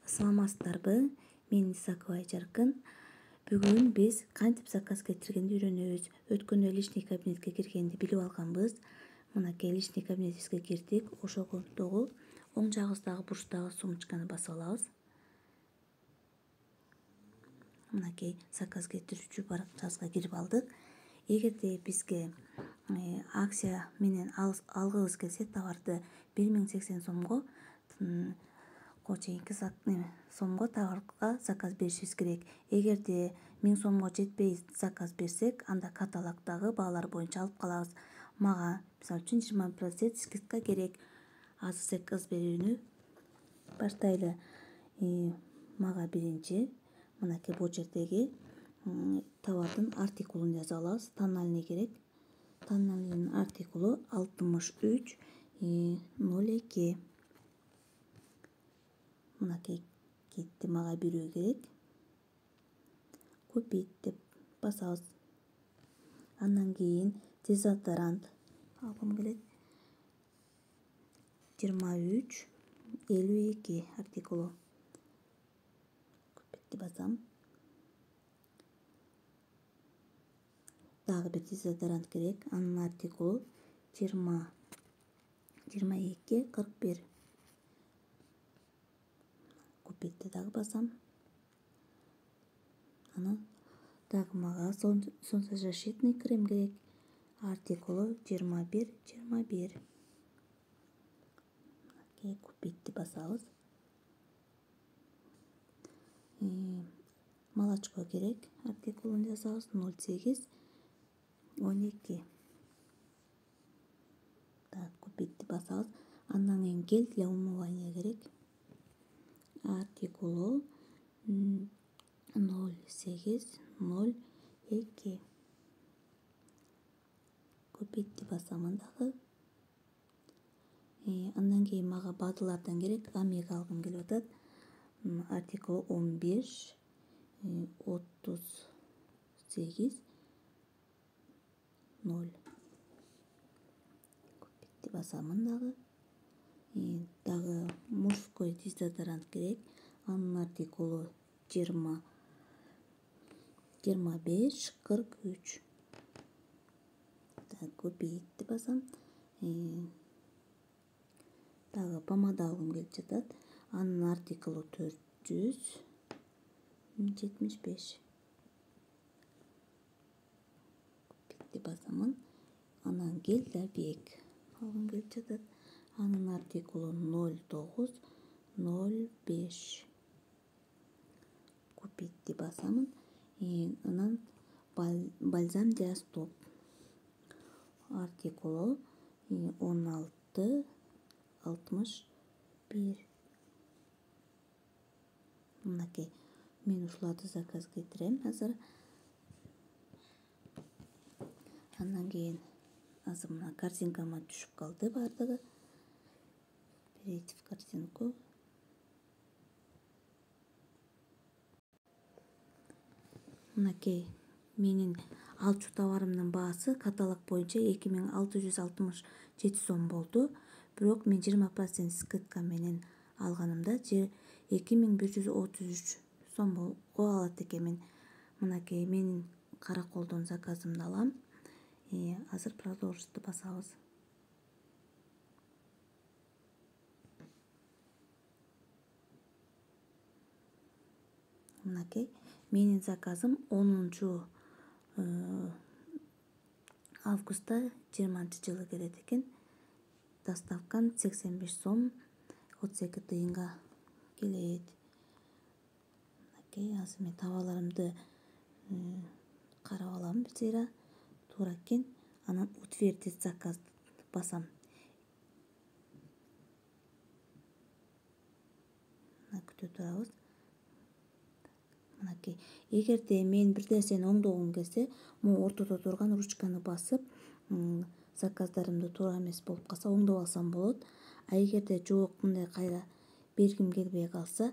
Саламатсыздарбы? Мен Исакова Айжаркын. Бүгүн биз кантип заказ кетиргенди үйрөнөбүз. Өткөндө личный кабинетке киргенди билип алганбыз. Мынакей личный кабинетибизге кирдик. Ошондогу оң жагыбыздагы бурчтагы сумочканы басып алабыз. Мынакей заказ кетирүүчү баракчабызга кирип алдык. Эгерде бизге акция менен алгыбыз келсе товарды 1080 сомго чейинки сомго товарга заказ беришибиз керек. Эгерде 1000 сомго жетпей заказ берсек, анда каталогдагы баалар боюнча алып калабыз. Мага мисалы үчүн 20% скидка керек. Азыр заказ берүүнү баштайлы. Мага биринчи мынакей бул жердеги товардын артикулун жазып алабыз. Тоннальный керек. Тоннальныйдын артикулу 6302. Мынакей кетти, мага бирөө керек. Купить деп басабыз. Андан кийин дезодорант алгым келет. 2352 артикулу. Купить басам. Дагы бир дезодорант керек. Анын артикулу 2241. Купить дагы басам. Анан дагы мага солнцезащитный крем керек. Артикулу 2121. Купить басабыз. Молочко керек. Артикулун жазабыз 0812. Купить басабыз. Андан кийин гель для умывания керек. Артикулу 0802. Купить басамын дагы. Андан кийин мага бадылардан керек. Омега алгым келип атат. Артикул 15 38 0. Купить басамын дагы. Дагы мужской дезодорант керек. Анын артикулу 2543. Купить басам. Дагы помада алгым келип жатат. Анын артикулу 475. Купить басамын. Анан гель для век алгым келип жатат. Анын артикулу 0905. Купить басамын. Анан бальзам для стоп. Артикулу 1661. Мынакей. Мен ушуларды заказ кетирем азыр. Андан кийин азыр мына корзинкама түшүп калды бардыгы. Перейти в корзинку. Мынакей менин алчу товарымдын баасы каталог боюнча 2667 сом болду. Бирок мен 20% скидка менен алганымда 2133 сомго алат экенмин. Мынакей менин караколдон заказымды алам. Азыр продолжить басабыз. Мынакей менин заказым 10 августта 20-жылы келет экен. Доставкам 85 сом 32 тыйынга келет. Мынакей азыр мен товарларымды карап алам бир зыйра. Туура экен. Анан утвердить заказ басам. Күтүп турабыз. Мынакей. Эгерде мен бир нерсени оңдогум келсе, могу ортодо турган ручканы басып, заказдарымды туура эмес болуп калса оңдоп алсам болот. А эгерде жок, мындай кайра бергим келбей калса,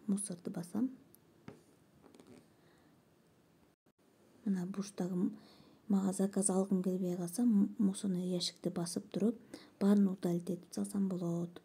мусорду басам. Мына бурчтагы мага заказ алгым келбей калса, мусорный ящикти басып туруп, баарын удалить этип салсам болот.